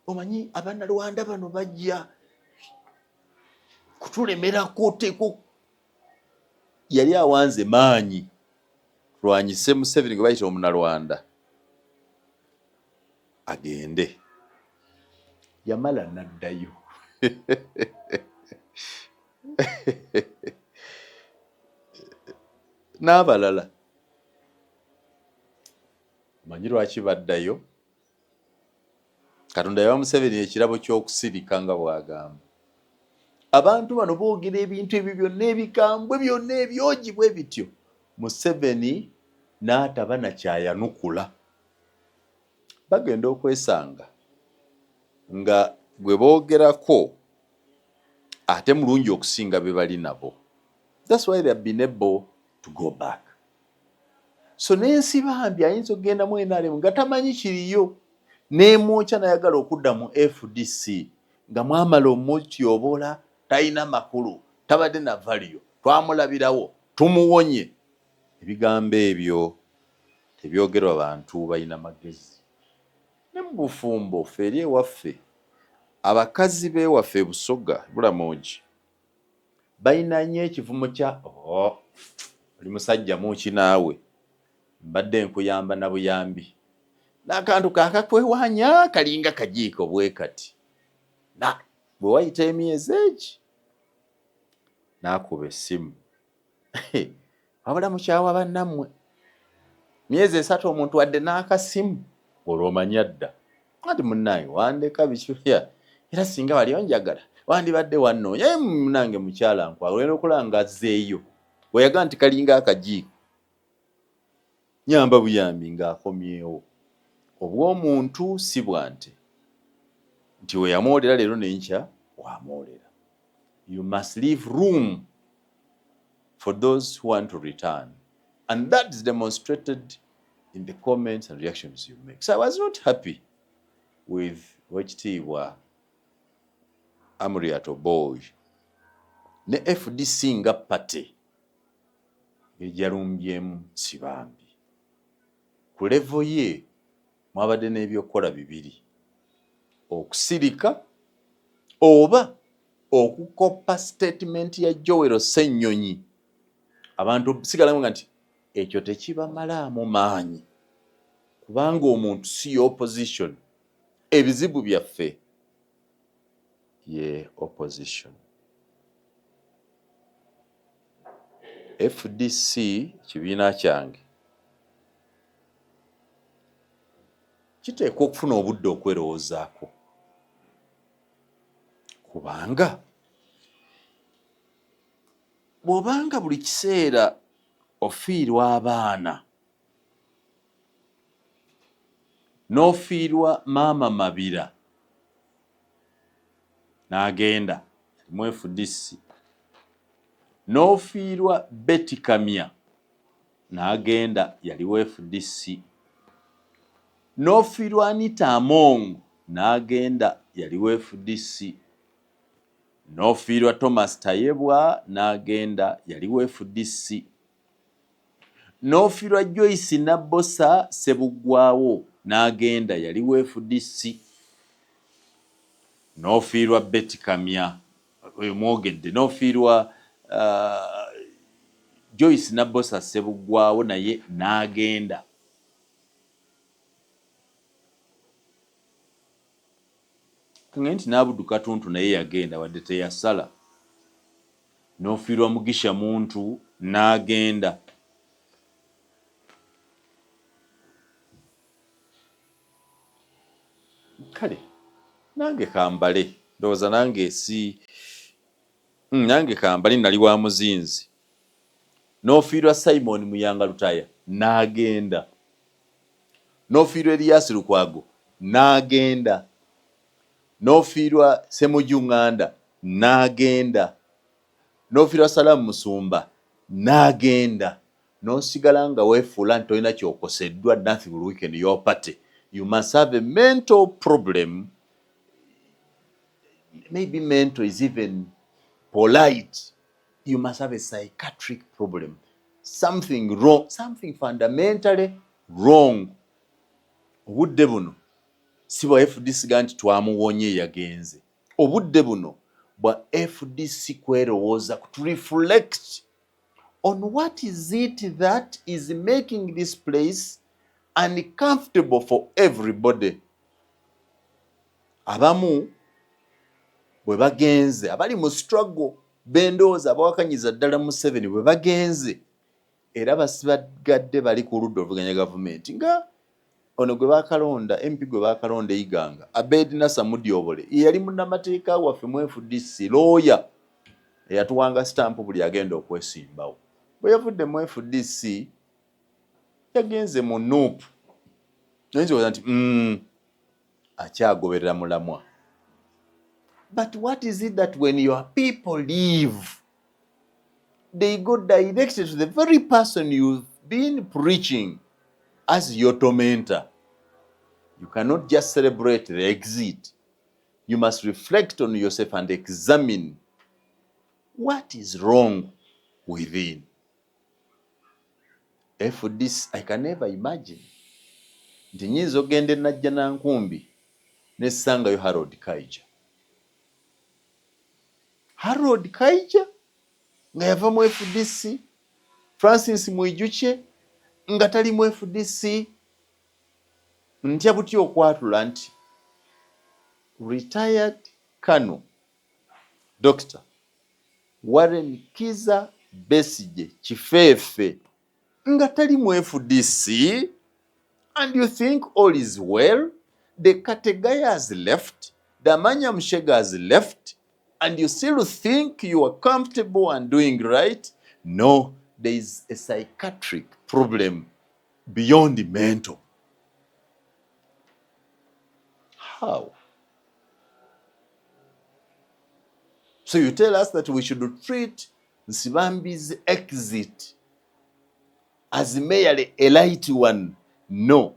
Omanyi Abannalwanda bano bajja kutulemerako, teeko. Yali awanze maanyi lwanyise Museveni gwe bayita Omunnalwanda agende. Yamala n'addayo. N'abalala manyi lwaki baddayo? Katonda yawa Museveni ekirabo ky'okusirika nga bw'agamba. Abantu bano boogera ebintu ebyo byonna ebikambwe byonna ebyogi bwe bityo. Museveni n'ataba na kyayanukula. Bagenda okwesanga nga gwe boogerako ate mulungi okusinga be bali nabo. That's why they have been able to go back. So n'ensi bambi ayinza okugenda mu NRM nga tamanyi kiriyo, n'emwokya n'ayagala okudda mu FDC nga mwamala omutyoboola, talina makulu, tabadde na value, twamulabirawo, tumuwonye. Ebigambo ebyo tebyogerwa bantu balina magezi. Ne mu bufumbo ffe eri ewaffe abakazi b'ewaffe e Busoga Bulamogi balina nnyo ekivumo kya oli musajja muuki naawe mbadde nkuyamba na buyambi n'akantu kaakakwewanya kalinga kajiiko bwe kati bwe wayita emyezi egi n'akuba essimu wabula mukyawa bannammwe myezi 3 omuntu wadde n'akasimu olwomanya dda ati munnange wandeka bikya era singa wali onjagala wandibadde wannoonya munnange mukyala nkwawe olina okulanga azzeeyo weyaga nti kalinga akajiiko nyamba buyambi ng'akomyewo obw'omuntu si bwante nti we yamwolera leero nenkya wamwolera. You must leave room for those who want to return, and that is demonstrated in the comments and reactions you make. So I was not happy with Wekitiibwa Amuriat Oboi ne FDC nga pate ejalumbyemu Sibambi. Ku levo ye mwabadde n'ebyokukola bibiri, okusirika oba okukoppa statement ya Joel Ssennyonyi. Abantu sigalamu nga nti ekyo tekibamalaamu maanyi kubanga omuntu si opposition. Ebizibu byaffe ye opposition. FDC kibiina kyange kiteekwa okufuna obudde okwerowoozaako kubanga bw'obanga buli kiseera ofiirwa abaana n'ofiirwa maama Mabira n'agenda mu FDC, n'ofiirwa Betty Kamya n'agenda yaliwo FDC, n'ofiirwa Anita Among n'agenda yaliwo FDC, n'ofiirwa Thomas Tayebwa n'agenda yaliwo FDC, n'ofiirwa Joyce Nabbosa Ssebuggwawo n'agenda yaliwo FDC, n'ofiirwa Betty Kamya mwogedde, n'ofiirwa Joyce Nabbosa Ssebuggwawo naye n'agenda. Nti n'Abudu Katuntu naye yagenda wadde teyasala, n'ofiirwa Mugisha Muntu n'agenda. Kale nange kambale ndowooza nange nange kambale nali wa muzinzi. N'ofiirwa Simon Muyanga Lutaya n'agenda, n'ofiirwa Elias Lukwago n'agenda, n'ofiirwa Ssemujju Nganda n'agenda, n'ofiirwa Salamu Musumba n'agenda, n'osigala nga weefuula nti olina kyokoseddwa, nothing will weaken your party. You must have a mental problem. Maybe mental is even polite. You must have a psychiatric problem. Something wrong, something fundamentally wrong. Obudde buno si bwa FDC ganti twamuwonye yagenze. Obudde buno bwa FDC kwerowooza to reflect on what is it that is making this place uncomfortable for everybody. Abamu bwe bagenze, abali mu struggle bendooza abawakanyiza ddala Museveni bwe bagenze era basibagadde bali ku ludda oluvuganya gavumenti nga ono gwe baakalonda MP gwe baakalonda Iganga Abedina Samudyobole yali munnamateeka waffe mu FDC looya eyatuwanga stamp buli agenda okwesimbawo. Bwe yavudde mu FDC yagenze mu NUP nayinza nti akyagoberera mulamwa. But what is it that when your people leave, they go directed to the very person you've been preaching as your tormentor? You cannot just celebrate the exit. You must reflect on yourself and examine what is wrong within. For this, I can never imagine. Nti nyinza ogenda Najjanankumbi n'essangayo Harold Kaija. Harold Kaija nga yava mu FDC, Francis Mwijuke nga tali mu FDC. Ntya butya okwatula nti retired Colonel Dr. Warren Kizza Besigye Kifeefe nga tali mu FDC, and you think all is well. The Kategaya has left, the Amanya Mshega has left, and you still think you are comfortable and doing right? No, there is a psychiatric problem beyond the mental. How? So you tell us that we should treat Nsibambi's exit as merely a light one. No,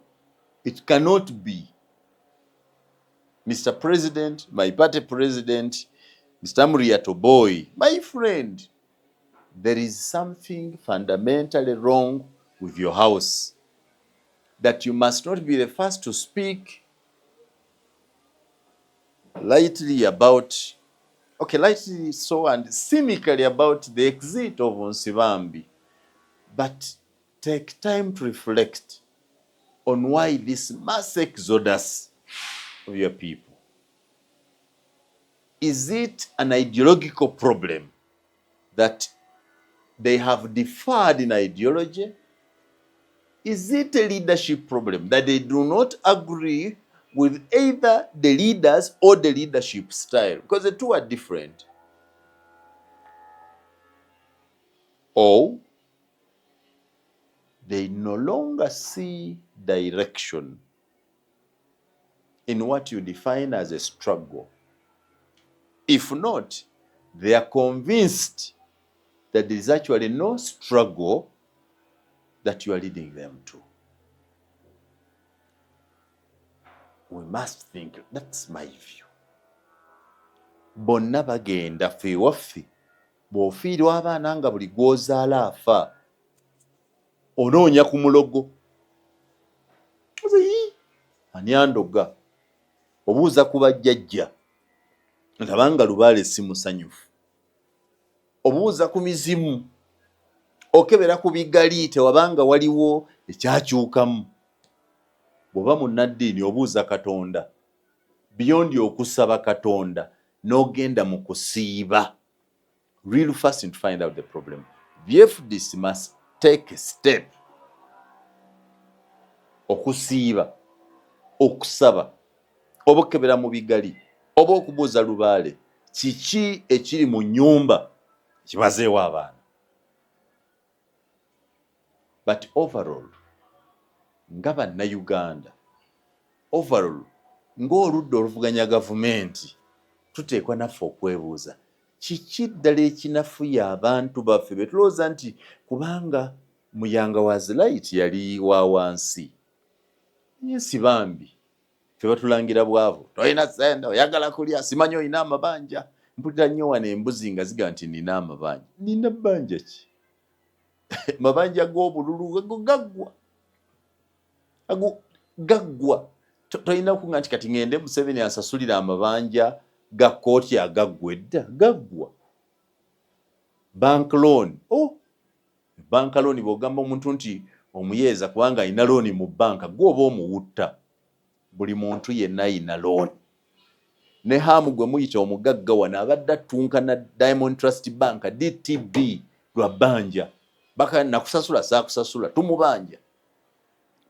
it cannot be. Mr. President, my party president, Mr. Muriato Boy, my friend, there is something fundamentally wrong with your house, that you must not be the first to speak lightly about, lightly so and cynically about the exit of Nsibambi, but take time to reflect on why this mass exodus of your people. Is it an ideological problem that they have deferred in ideology? Is it a leadership problem that they do not agree with either the leaders or the leadership style? Because the two are different. Or they no longer see direction in what you define as a struggle. If not, they are convinced that there is actually no struggle that you are leading them to. We must think, that's my view. Bonna bagenda ffe waffe bw'ofiirwa abaana nga buli gw'ozaala afa onoonya ku mulogo. Ani andoga? Obuuza ku bajjajja ndabanga Lubaale si musanyufu. Obuuza ku mizimu, okebera ku bigali tewabanga waliwo ekyakyukamu. Bw'oba munnaddiini obuuza Katonda beyond okusaba Katonda n'ogenda mu kusiiba. Real fast to find out the problem. The FDC must take a step. Okusiiba, okusaba, oba okebera mu bigali, oba okubuuza Lubaale kiki ekiri mu nnyumba kibazeewo abaana. But overall, nga bannayuganda, overall, ng'oludda oluvuganya gavumenti, tuteekwa naffe okwebuuza kiki ddala ekinafuya abantu baffe be tulowooza nti kubanga Muyanga was right yali wa wansi. Nsibambi ffe batulangira bwavu, tolina ssente, oyagala kulya, simanyi olina amabanja. Mpulira nnyo wano embuzi nga ziga nti nina amabanja. Nina bbanja ki? Mabanja g'obululu gaggwa. Gaggwa. Tolina kunga nti kati ngende Museveni ansasulira amabanja ga kooti agaggwa edda. Gaggwa. Bank loan. Bank loan bw'ogamba omuntu nti omuyeeza kubanga alina looni mu banka gw'oba omuwutta. Buli muntu yenna alina looni. Ne Hamu gwe muyita omugagga wano abadde attunka na Diamond Trust Bank DTB lwa bbanja. Baka nakusasula saakusasula tumubanja.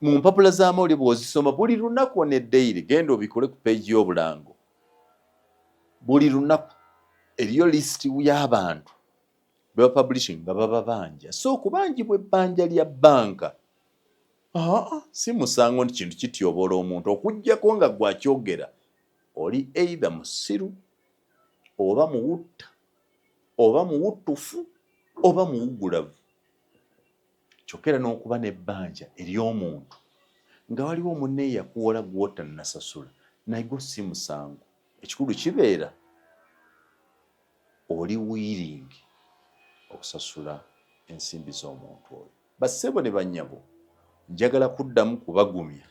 Mu mpapula z'amawulire bw'ozisoma buli lunaku ne daily, genda obikole ku page y'obulango. Buli lunaku eriyo lisiti y'abantu beba publishing nga baba banja. So kubangibwa ebbanja lya banka si musango nti kintu kityoboola omuntu okuggyako nga gwakyogera oli either musiru oba muwutta oba muwuttufu oba muwugulavu. Kyokera n'okuba n'ebbanja ery'omuntu nga waliwo munne yakuwola gw'ota nasasula naye go si musango. Ekikulu kibeera oli willing okusasula ensimbi z'omuntu oyo. Bassebo ne bannyabo, njagala kuddamu kubagumya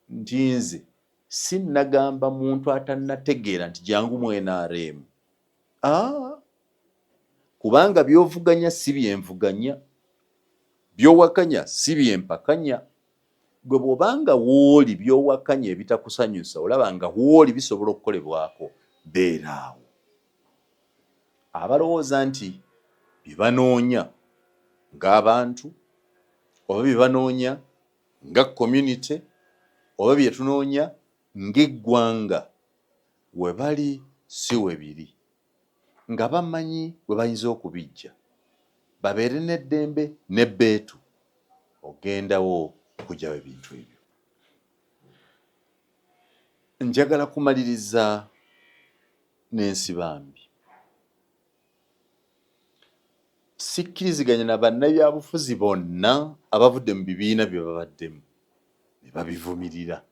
nti nze sinnagamba muntu atannategeera nti jangu mu NRM kubanga byovuganya si byenvuganya, byowakanya si byempakanya. Gwe bw'obanga wooli byowakanya ebitakusanyusa olaba nga wooli bisobola okukolebwako, beeraawo. Abalowooza nti bye banoonya ng'abantu oba bye banoonya nga community oba bye tunoonya ng'eggwanga we bali si we biri, nga bamanyi bwe bayinza okubijja babeere n'eddembe n'ebbeetu ogendawo kugyawo ebintu ebyo. Njagala kumaliriza n'ensibambi. Sikkiriziganya na bannabyabufuzi bonna abavudde mu bibiina bye babaddemu ne babivumirira.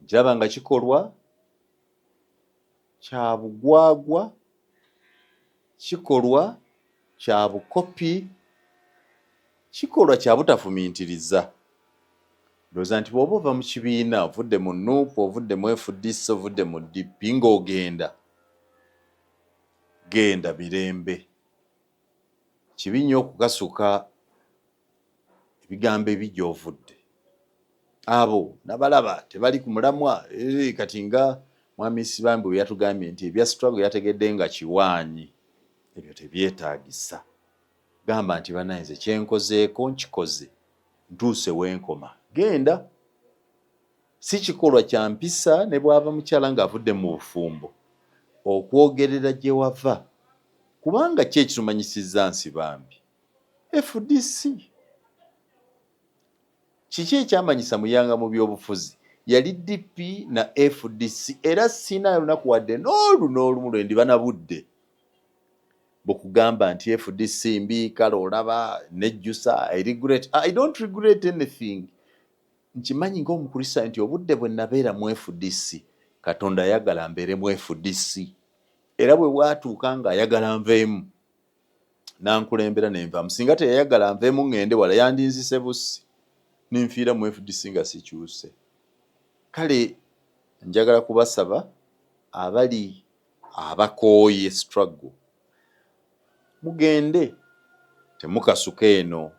Njaba nga kikolwa kya bugwagwa, kikolwa kya bukopi, kikolwa kya butafumiintiriza. Ndowooza nti bw'oba ova mu kibiina ovudde mu NUP, ovudde mu FDC, ovudde mu DP ng'ogenda, genda mirembe. Kibi nnyo okukasuka ebigambo ebijja ovudde. Abo nabalaba tebali ku mulamwa, kati nga Mwami Sibambi bwe yatugambye nti ebya struggle yategedde nga kiwaanyi, ebyo tebyetaagisa. Gamba nti bannange kye nkozeeko nkikoze, ntuuse w'enkoma. Genda. Si kikolwa kya mpisa ne bw'ava mukyala ng'avudde mu bufumbo okwogerera gye wava, kubanga ki ekitumanyisizza Nsibambi? FDC. Kiki ekyamanyisa Muyanga mu by'obufuzi? Yali DP na FDC, era sina lunaku wadde n'olumu lwe ndiba na budde bukugamba nti FDC mbi, kale olaba nejjusa, I regret. I don't regret anything. Nkimanyi ng'omukristaayo nti obudde bwe nabeera mu FDC, Katonda ayagala mbeere mu FDC. Era bwe bwatuuka ng'ayagala nveemu, nankulembera nenvamu. Singa teyayagala nveemu ngende wala yandinzise busi, ninfiira mu FDC nga sikyuse. Kale njagala kubasaba abali abakooye struggle, mugende temukasuka eno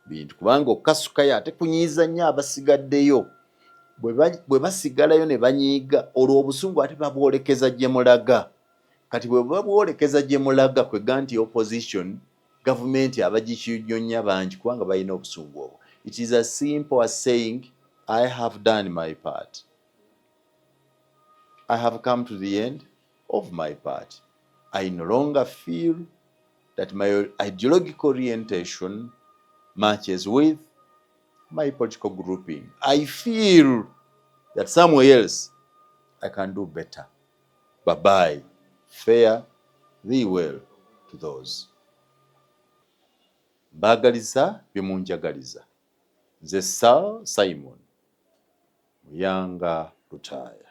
bintu, kubanga okukasukayo ate kunyiiza nnyo abasigaddeyo. Bwe basigalayo ne banyiiga, olwo obusungu ate babwolekeza gye mulaga. Kati bwe babwolekeza gye mulaga kwega nti opposition, gavumenti abagikiyonyonya bangi kubanga balina obusungu obwo. It is as simple as saying, I have done my part. I have come to the end of my part. I no longer feel that my ideological orientation matches with my political grouping. I feel that somewhere else I can do better. Bye-bye. Fare thee well to those. Mbagaliza byemunjagaliza. Nze Sir Simon Muyanga Lutaya.